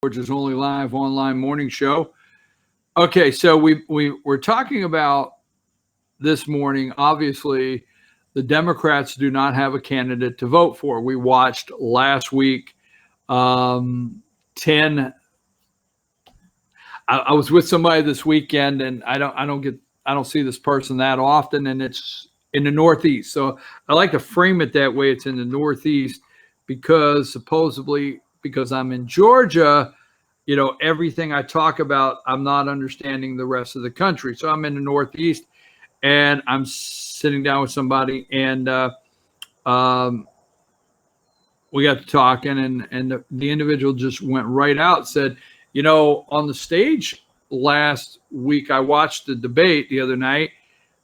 Georgia's only live online morning show. Okay, so we're talking about this morning. Obviously, the Democrats do not have a candidate to vote for. We watched last week 10. I was with somebody this weekend, and I don't see this person that often, and it's in the Northeast. So I like to frame it that way. It's in the Northeast because supposedly because I'm in Georgia, everything I talk about, I'm not understanding the rest of the country. So I'm in the Northeast, and I'm sitting down with somebody, and we got to talking, and the individual just went right out, said, on the stage last week, I watched the debate the other night.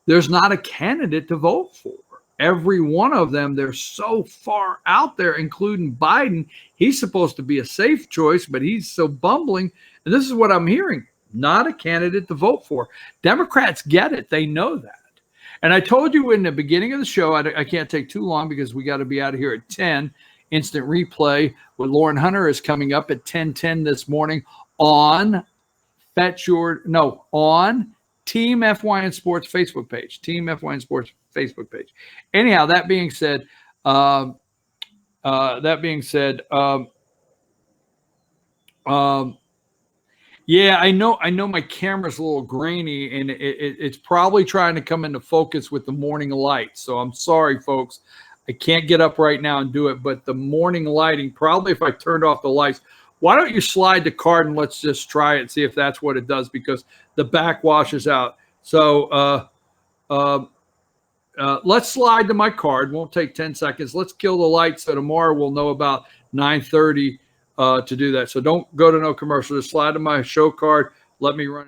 There's not a candidate to vote for. Every one of them, they're so far out there, including Biden. He's supposed to be a safe choice, but he's so bumbling. And this is what I'm hearing. Not a candidate to vote for. Democrats get it. They know that. And I told you in the beginning of the show, I can't take too long because we got to be out of here at 10. Instant replay with Lauren Hunter is coming up at 10:10 this morning on on Team FYN Sports Facebook page. Team FYN Sports Facebook page. Anyhow, that being said, yeah, I know my camera's a little grainy, and it's probably trying to come into focus with the morning light. So I'm sorry, folks. I can't get up right now and do it, but the morning lighting, probably if I turned off the lights, why don't you slide the card and let's just try it and see if that's what it does, because the back washes out. So let's slide to my card. Won't take 10 seconds. Let's kill the light so tomorrow we'll know about 9:30 to do that. So don't go to no commercial. Just slide to my show card. Let me run.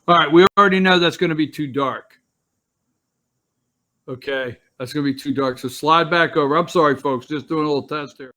All right, we already know that's going to be too dark. Okay, that's going to be too dark. So slide back over. I'm sorry, folks. Just doing a little test here.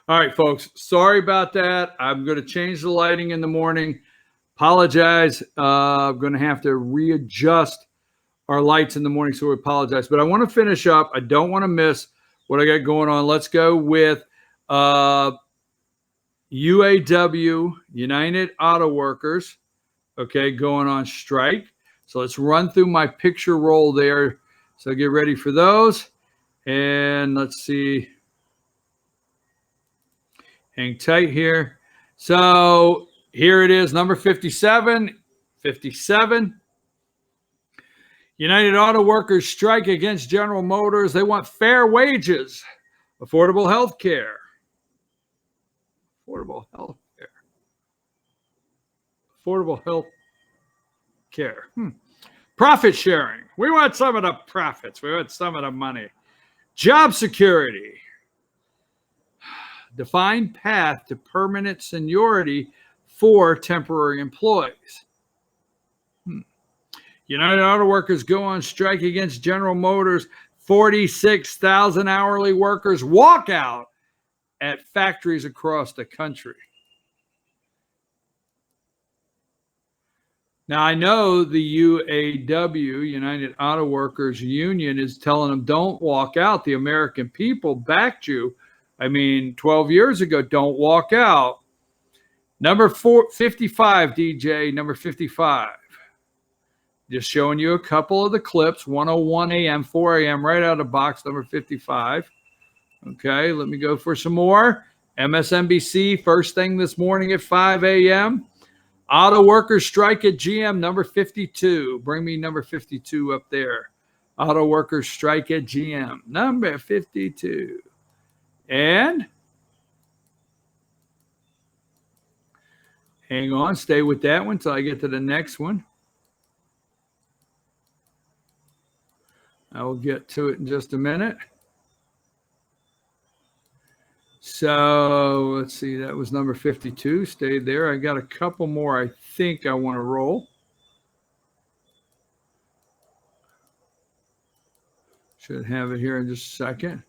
All right, folks. Sorry about that. I'm going to change the lighting in the morning. Apologize. I'm going to have to readjust our lights in the morning, so we apologize. But I want to finish up. I don't want to miss what I got going on. Let's go with UAW, United Auto Workers, okay, going on strike. So let's run through my picture roll there. So get ready for those. And let's see. Hang tight here. So here it is, number 57. 57. United Auto Workers strike against General Motors. They want fair wages, affordable health care. Affordable health care. Affordable health care. Profit sharing. We want some of the profits. We want some of the money. Job security. Defined path to permanent seniority for temporary employees. United Auto Workers go on strike against General Motors. 46,000 hourly workers walk out at factories across the country. Now, I know the UAW, United Auto Workers Union, is telling them, don't walk out. The American people backed you. 12 years ago, don't walk out. Number 55, DJ, number 55. Just showing you a couple of the clips, 1:01 a.m., 4 a.m., right out of the box, number 55. Okay, let me go for some more. MSNBC, first thing this morning at 5 a.m. Auto workers strike at GM, number 52. Bring me number 52 up there. Auto workers strike at GM, number 52. And hang on, stay with that one until I get to the next one. I will get to it in just a minute. So let's see, that was number 52, stayed there. I got a couple more I think I want to roll. Should have it here in just a second.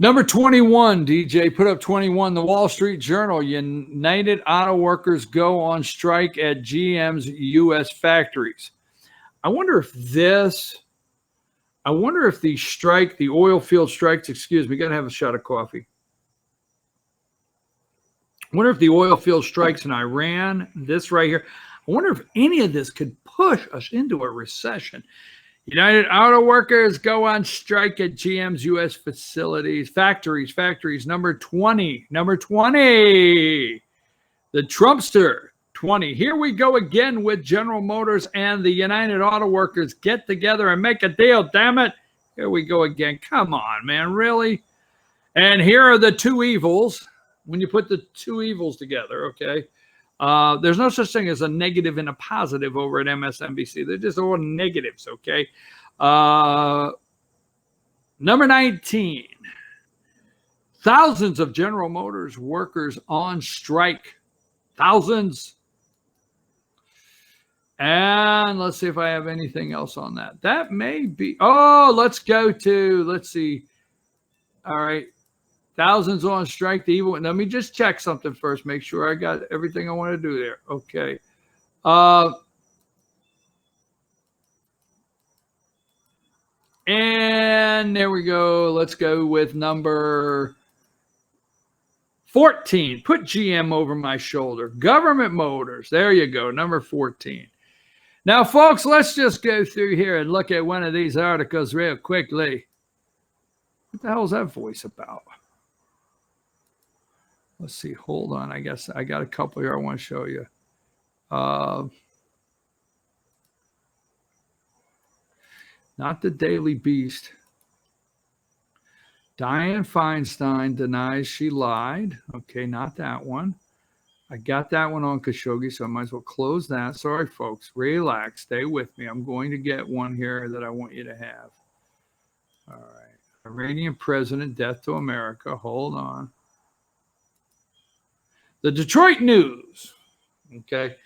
Number 21, DJ, put up 21. The Wall Street Journal, United Auto Workers go on strike at GM's U.S. factories. I wonder if the strike, the oil field strikes, excuse me, got to have a shot of coffee. I wonder if the oil field strikes in Iran, this right here, I wonder if any of this could push us into a recession. United Auto Workers go on strike at GM's U.S. factories, number 20. The Trumpster, 20. Here we go again with General Motors and the United Auto Workers get together and make a deal, damn it. Here we go again. Come on, man, really? And here are the two evils. When you put the two evils together, okay? There's no such thing as a negative and a positive over at MSNBC. They're just all negatives, okay? Number 19. Thousands of General Motors workers on strike. Thousands. And let's see if I have anything else on that. That may be. Oh, let's see. All right. Thousands on strike. The evil. Let me just check something first. Make sure I got everything I want to do there. Okay. And there we go. Let's go with number 14. Put GM over my shoulder. Government Motors. There you go. Number 14. Now, folks, let's just go through here and look at one of these articles real quickly. What the hell is that voice about? Let's see. Hold on. I guess I got a couple here I want to show you. Not the Daily Beast. Dianne Feinstein denies she lied. Okay, not that one. I got that one on Khashoggi, so I might as well close that. Sorry, folks. Relax. Stay with me. I'm going to get one here that I want you to have. All right. Iranian president, death to America. Hold on. The Detroit News. Okay.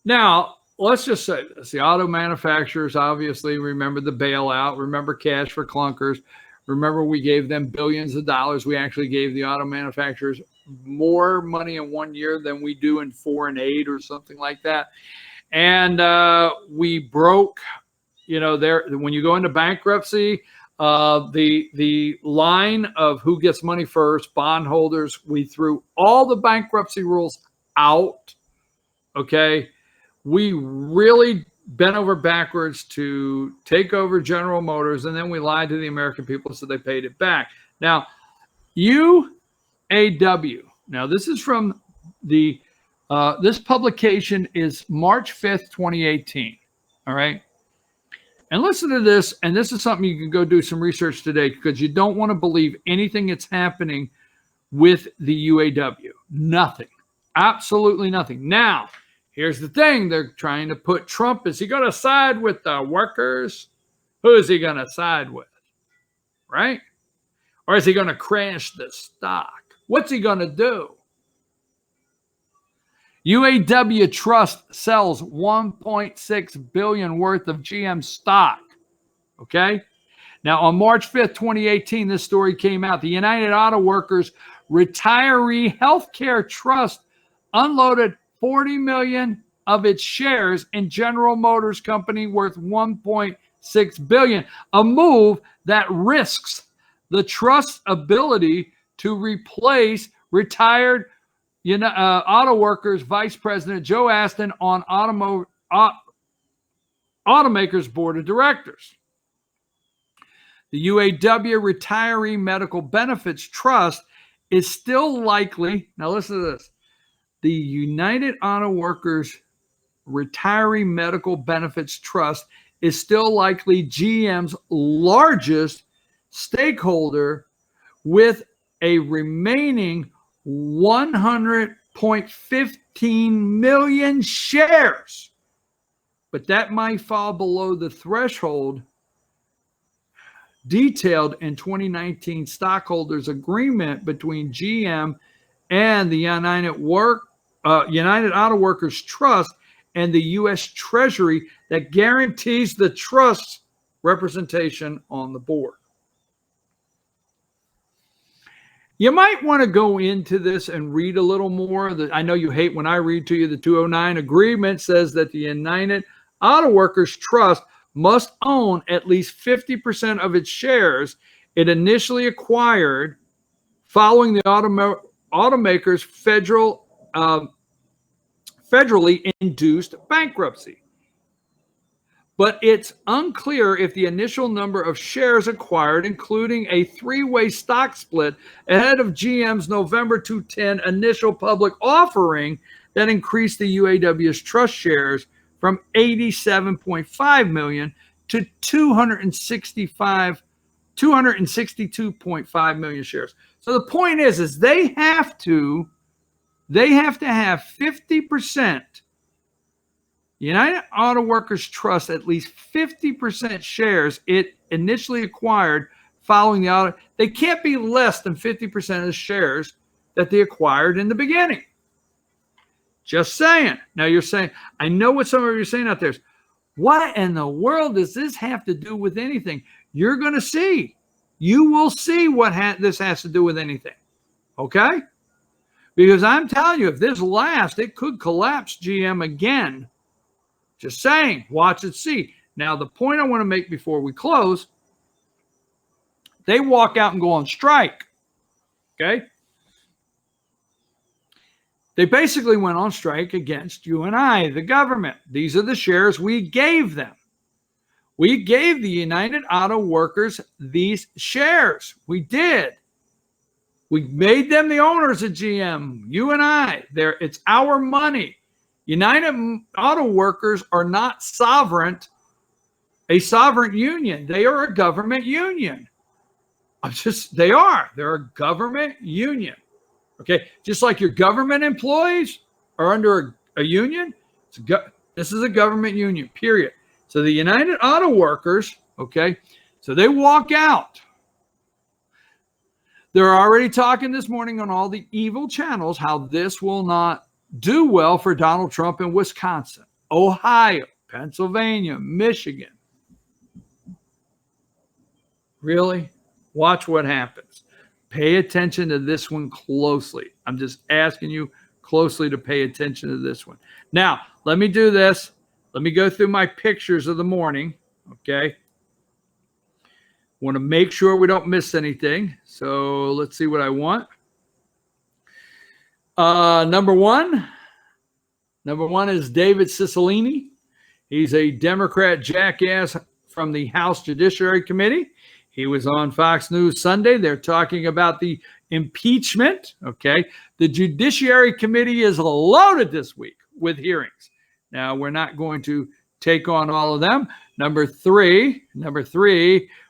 Now, let's just say this. The auto manufacturers obviously remember the bailout. Remember cash for clunkers. Remember we gave them billions of dollars. We actually gave the auto manufacturers more money in 1 year than we do in 4 and 8 or something like that. And we broke, when you go into bankruptcy, the line of who gets money first, bondholders, we threw all the bankruptcy rules out. Okay. We really bent over backwards to take over General Motors, and then we lied to the American people, so they paid it back. Now, UAW. Now, this is from the This publication is March 5th, 2018. All right. And listen to this. And this is something you can go do some research today, because you don't want to believe anything that's happening with the UAW. Nothing. Absolutely nothing. Now, here's the thing. They're trying to put Trump. Is he going to side with the workers? Who is he going to side with? Right? Or is he going to crash the stock? What's he going to do? UAW Trust sells $1.6 billion worth of GM stock. Okay? Now, on March 5th, 2018, this story came out. The United Auto Workers Retiree Healthcare Trust unloaded 40 million of its shares in General Motors Company worth 1.6 billion, a move that risks the trust's ability to replace retired auto workers Vice President Joe Aston on automakers board of directors. The UAW Retiree Medical Benefits Trust is still likely, now listen to this, the United Auto Workers Retiree Medical Benefits Trust is still likely GM's largest stakeholder, with a remaining 100.15 million shares. But that might fall below the threshold detailed in 2019 stockholders agreement between GM and the United Auto Workers Trust and the U.S. Treasury that guarantees the trust's representation on the board. You might want to go into this and read a little more. I know you hate when I read to you. The 209 agreement says that the United Auto Workers Trust must own at least 50% of its shares it initially acquired following the automaker's federally induced bankruptcy. But it's unclear if the initial number of shares acquired, including a three-way stock split ahead of GM's November 2010 initial public offering that increased the UAW's trust shares from 87.5 million to 262.5 million shares. So the point is they have to have 50%. United Auto Workers Trust at least 50% shares it initially acquired following the audit. They can't be less than 50% of the shares that they acquired in the beginning. Just saying. Now you're saying, I know what some of you are saying out there is, what in the world does this have to do with anything? You're going to see. You will see what this has to do with anything. Okay? Because I'm telling you, if this lasts, it could collapse GM again. Just saying, watch and see. Now, the point I want to make before we close, they walk out and go on strike. Okay? They basically went on strike against you and I, the government. These are the shares we gave them. We gave the United Auto Workers these shares. We did. We made them the owners of GM, you and I. It's our money. United Auto Workers are not a sovereign union. They are a government union. They are. They're a government union. Okay, just like your government employees are under a union, this is a government union, period. So the United Auto Workers, okay, so they walk out. They're already talking this morning on all the evil channels how this will not do well for Donald Trump in Wisconsin, Ohio, Pennsylvania, Michigan. Really? Watch what happens. Pay attention to this one closely. I'm just asking you closely to pay attention to this one. Now, let me do this. Let me go through my pictures of the morning, okay? Want to make sure we don't miss anything. So let's see what I want. Number one is David Cicilline. He's a Democrat jackass from the House Judiciary Committee. He was on Fox News Sunday. They're talking about the Impeachment, okay? The Judiciary Committee is loaded this week with hearings. Now, we're not going to take on all of them. Number three,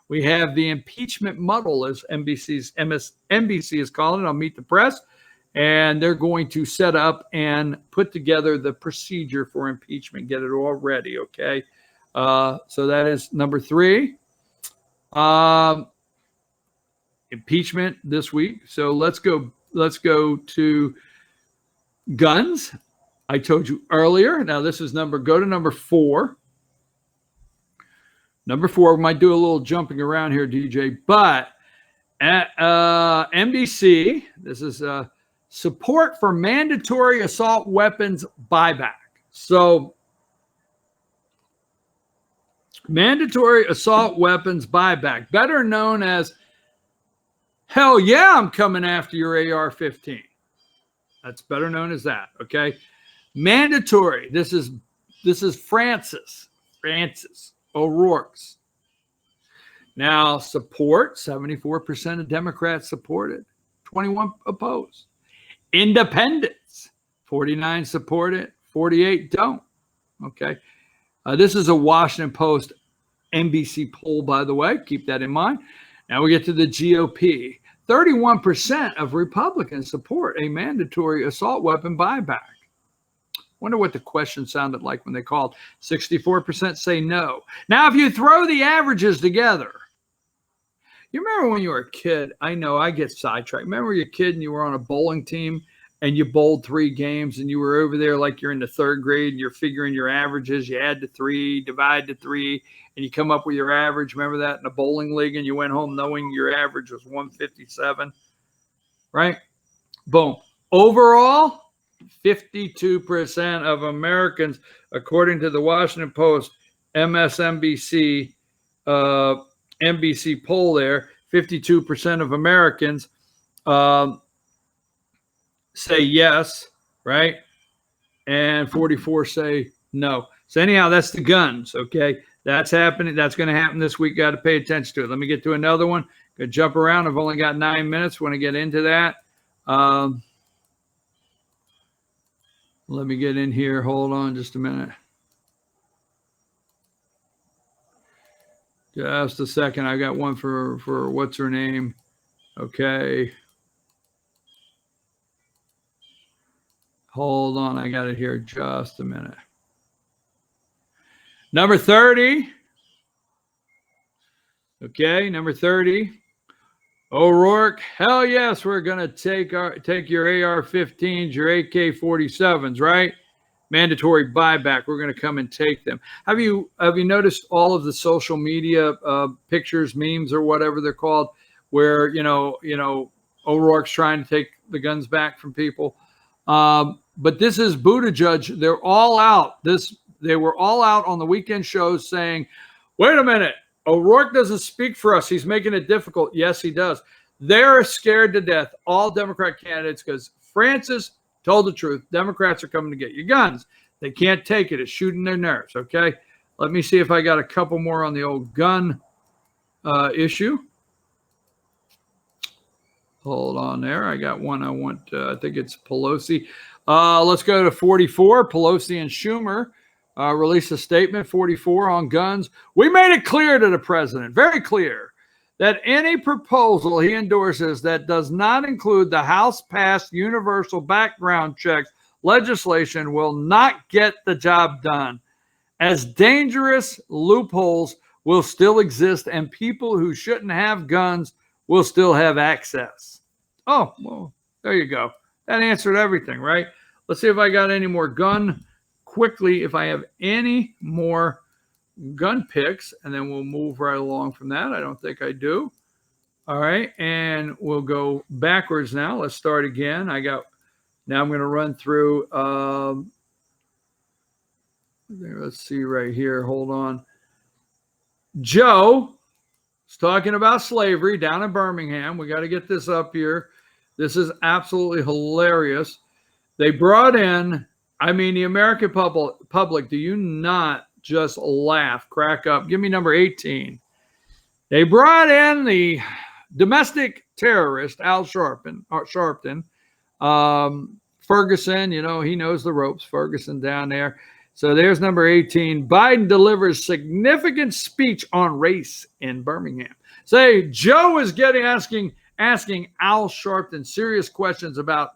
we have the impeachment muddle, as NBC is calling it on Meet the Press, and they're going to set up and put together the procedure for impeachment, get it all ready, okay? So that is number three. Impeachment this week. So let's go to guns. I told you earlier. Now this is go to number four. Number four, we might do a little jumping around here, DJ, but at NBC, this is support for mandatory assault weapons buyback. So mandatory assault weapons buyback, better known as, hell yeah, I'm coming after your AR-15. That's better known as that, okay? Mandatory. This is Francis O'Rourke's. Now, support, 74% of Democrats supported, 21 opposed. Independents, 49 support it, 48 don't. Okay. This is a Washington Post NBC poll, by the way. Keep that in mind. Now we get to the GOP. 31% of Republicans support a mandatory assault weapon buyback. Wonder what the question sounded like when they called. 64% say no. Now, if you throw the averages together, you remember when you were a kid? I know I get sidetracked. Remember you're a kid and you were on a bowling team and you bowled 3 games and you were over there like you're in the 3rd grade and you're figuring your averages. You add to 3, divide to 3, and you come up with your average. Remember that in a bowling league, and you went home knowing your average was 157, right? Boom. Overall, 52% of Americans, according to the Washington Post, MSNBC, NBC poll there, 52% of Americans say yes, right? And 44 say no. So anyhow, that's the guns, okay? That's happening. That's going to happen this week. Got to pay attention to it. Let me get to another one. Going to jump around. I've only got 9 minutes. Want to get into that. Let me get in here. Hold on just a minute. Just a second. I got one for what's her name? Okay. Hold on. I got it here. Just a minute. Number 30. Okay, number 30. O'Rourke, hell yes, we're going to take your AR-15s, your AK-47s, right? Mandatory buyback. We're going to come and take them. Have you noticed all of the social media pictures, memes, or whatever they're called, where you know O'Rourke's trying to take the guns back from people? But this is Buttigieg. They're all out. They were all out on the weekend shows saying, "Wait a minute, O'Rourke doesn't speak for us. He's making it difficult." Yes, he does. They're scared to death, all Democrat candidates, because Francis told the truth. Democrats are coming to get your guns. They can't take it. It's shooting their nerves, okay? Let me see if I got a couple more on the old gun issue. Hold on there. I got one I want. I think it's Pelosi. Let's go to 44. Pelosi and Schumer released a statement, 44, on guns. "We made it clear to the president, very clear, that any proposal he endorses that does not include the House-passed universal background checks legislation will not get the job done, as dangerous loopholes will still exist and people who shouldn't have guns will still have access." Oh, well, there you go. That answered everything, right? Let's see if I got any more gun quickly, if I have any more gun picks, and then we'll move right along from that. I don't think I do. All right, and we'll go backwards now. Let's start again. Now I'm going to run through, let's see right here. Hold on. Joe is talking about slavery down in Birmingham. We got to get this up here. This is absolutely hilarious. They brought in, I mean, the American public, do you not just laugh, crack up? Give me number 18. They brought in the Domestic terrorist Al Sharpton, Ferguson, you know, he knows the ropes. Ferguson down there. So there's number 18. Biden delivers significant speech on race in Birmingham. Say, Joe is asking Al Sharpton serious questions about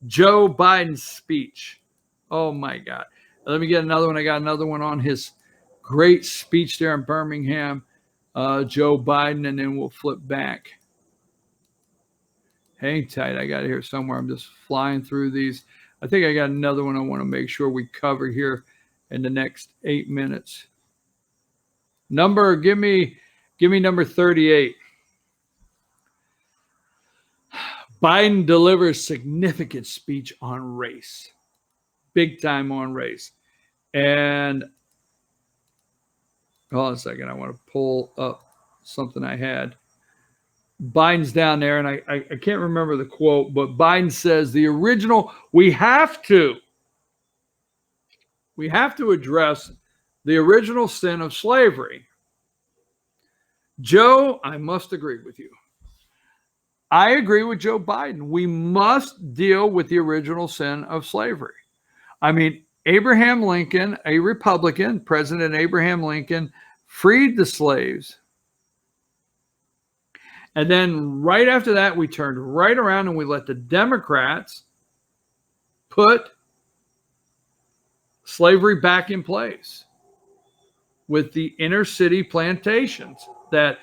Joe Biden's speech. Oh my God. Let me get another one. I got another one on his great speech there in Birmingham, Joe Biden, and then we'll flip back. Hang tight. I got it here somewhere. I'm just flying through these. I think I got another one I want to make sure we cover here in the next 8 minutes. Give me number 38. Biden delivers significant speech on race. Big time on race. And hold on a second. I want to pull up something I had. Biden's down there, and I can't remember the quote, but Biden says the original, we have to address the original sin of slavery. Joe, I must agree with you. I agree with Joe Biden. We must deal with the original sin of slavery. I mean, Abraham Lincoln, a Republican, President Abraham Lincoln, freed the slaves. And then right after that, we turned right around and we let the Democrats put slavery back in place with the inner city plantations that,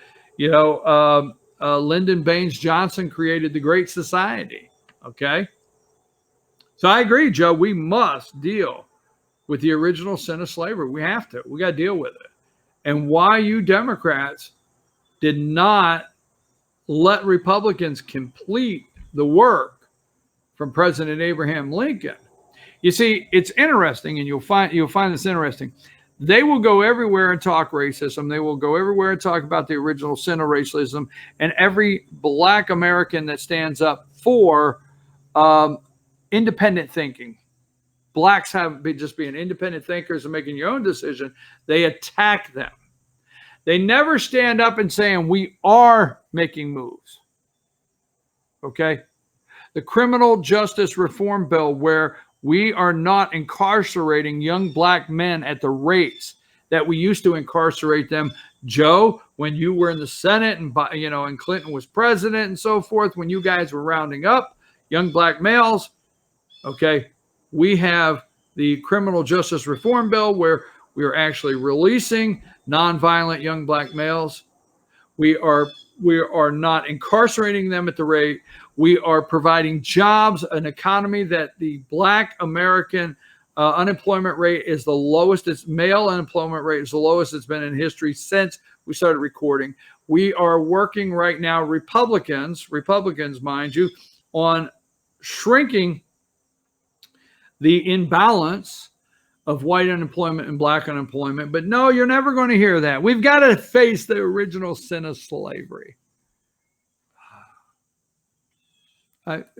Lyndon Baines Johnson created the Great Society. Okay. So I agree, Joe, we must deal with the original sin of slavery. We have to. We got to deal with it. And why you Democrats did not let Republicans complete the work from President Abraham Lincoln. You see, it's interesting, and you'll find this interesting. They will go everywhere and talk racism. They will go everywhere and talk about the original sin of racism. And every Black American that stands up for independent thinking, Blacks have just being independent thinkers and making your own decision, they attack them. They never stand up and saying, we are making moves. Okay? The criminal justice reform bill, where we are not incarcerating young Black men at the rates that we used to incarcerate them. Joe, when you were in the Senate and Clinton was president and so forth, when you guys were rounding up young Black males, okay, we have the criminal justice reform bill where we are actually releasing nonviolent young Black males. We are not incarcerating them at the rate. We are providing jobs, an economy that the Black American unemployment rate is the lowest. Its male unemployment rate is the lowest it's been in history since we started recording. We are working right now, Republicans, mind you, on shrinking the imbalance of white unemployment and Black unemployment. But no, you're never going to hear that. We've got to face the original sin of slavery.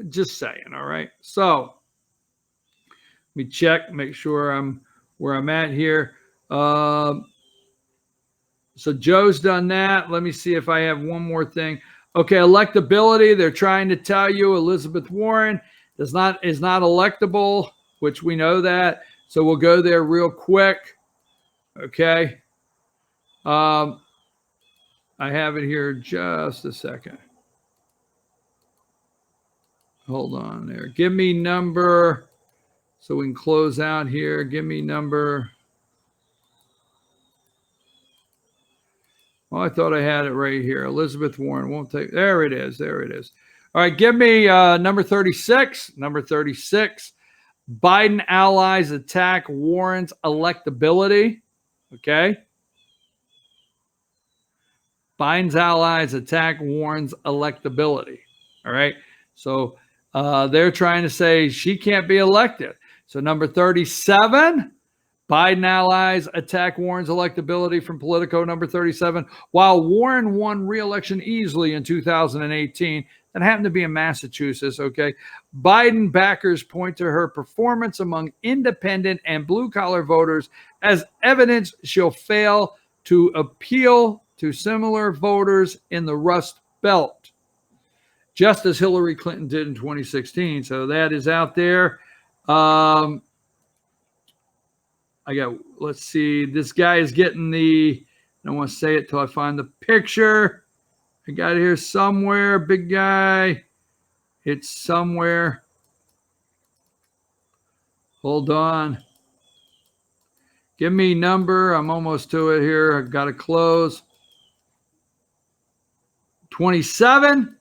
Just saying, all right? So let me check, make sure I'm where I'm at here. So Joe's done that. Let me see if I have one more thing. Okay, electability. They're trying to tell you Elizabeth Warren is not electable, which we know that. So we'll go there real quick. Okay. I have it here just a second. Hold on there. Give me number, so we can close out here. Give me number. Oh, I thought I had it right here. Elizabeth Warren won't take. There it is. There it is. All right. Give me number 36. Number 36. Biden allies attack Warren's electability. Okay. Biden's allies attack Warren's electability. All right. So they're trying to say she can't be elected. So number 37, Biden allies attack Warren's electability from Politico. Number 37, while Warren won re-election easily in 2018, that happened to be in Massachusetts, okay? Biden backers point to her performance among independent and blue-collar voters as evidence she'll fail to appeal to similar voters in the Rust belt, just as Hillary Clinton did in 2016. So that is out there. Let's see. This guy is getting I don't want to say it till I find the picture. I got it here somewhere. Big guy. It's somewhere. Hold on. Give me number. I'm almost to it here. I've got to close. 27.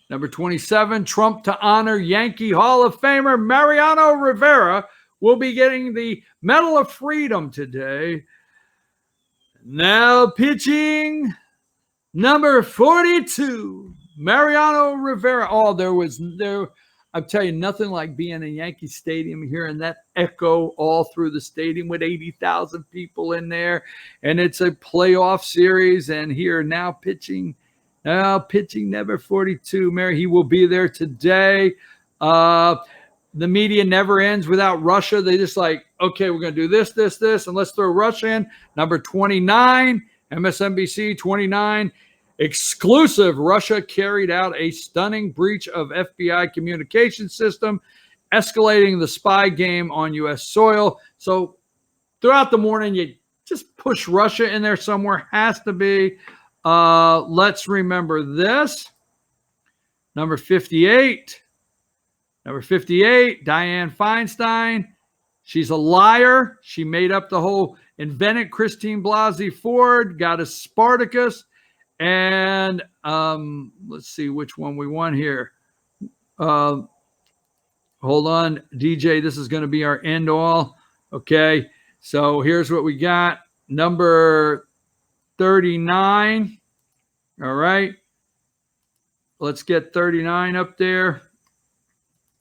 Number 27, Trump to honor Yankee Hall of Famer Mariano Rivera will be getting the Medal of Freedom today. Now pitching, number 42, Mariano Rivera. Oh, I'll tell you, nothing like being in Yankee Stadium, hearing that echo all through the stadium with 80,000 people in there. And it's a playoff series. And here now pitching number 42. He will be there today. The media never ends without Russia. They just like, okay, we're going to do this, and let's throw Russia in. Number 29, MSNBC 29. Exclusive, Russia carried out a stunning breach of FBI communication system, escalating the spy game on U.S. soil. So throughout the morning, you just push Russia in there somewhere. Has to be. Let's remember this. Number 58. Number 58, Dianne Feinstein. She's a liar. She made up the whole, invented Christine Blasey Ford, got a Spartacus. And let's see which one we want here. Hold on, DJ. This is going to be our end all. Okay. So here's what we got. Number 39. All right. Let's get 39 up there.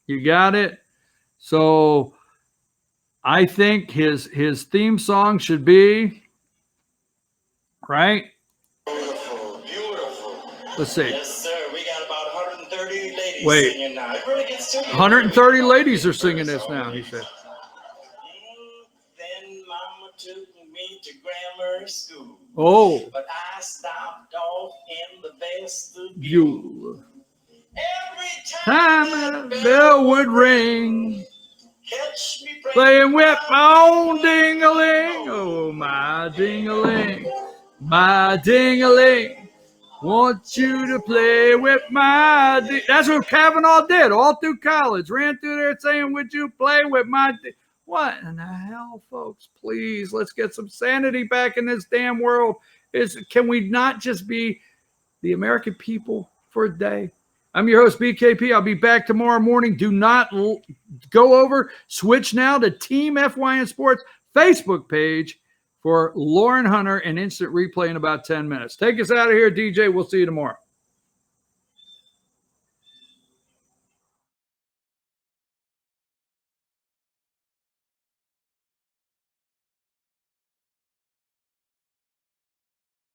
You got it. So I think his theme song should be, right? Beautiful. Let's see. Yes, sir. We got about 130 ladies singing now. It really gets to 130 ladies are singing this now, he said. Then mama took me to grammar school. Oh. But I stopped off in the vestibule. You. Every Time a bell would ring. Catch me Playing with my own ding-a-ling. Oh, my ding-a-ling. My ding-a-ling. Want you to play with my That's what Kavanaugh did all through college. Ran through there saying, would you play with my What in the hell, folks? Please, let's get some sanity back in this damn world. Can we not just be the American people for a day? I'm your host, BKP. I'll be back tomorrow morning. Do not go over. Switch now to Team FYN Sports Facebook page for Lauren Hunter and instant replay in about 10 minutes. Take us out of here, DJ. We'll see you tomorrow.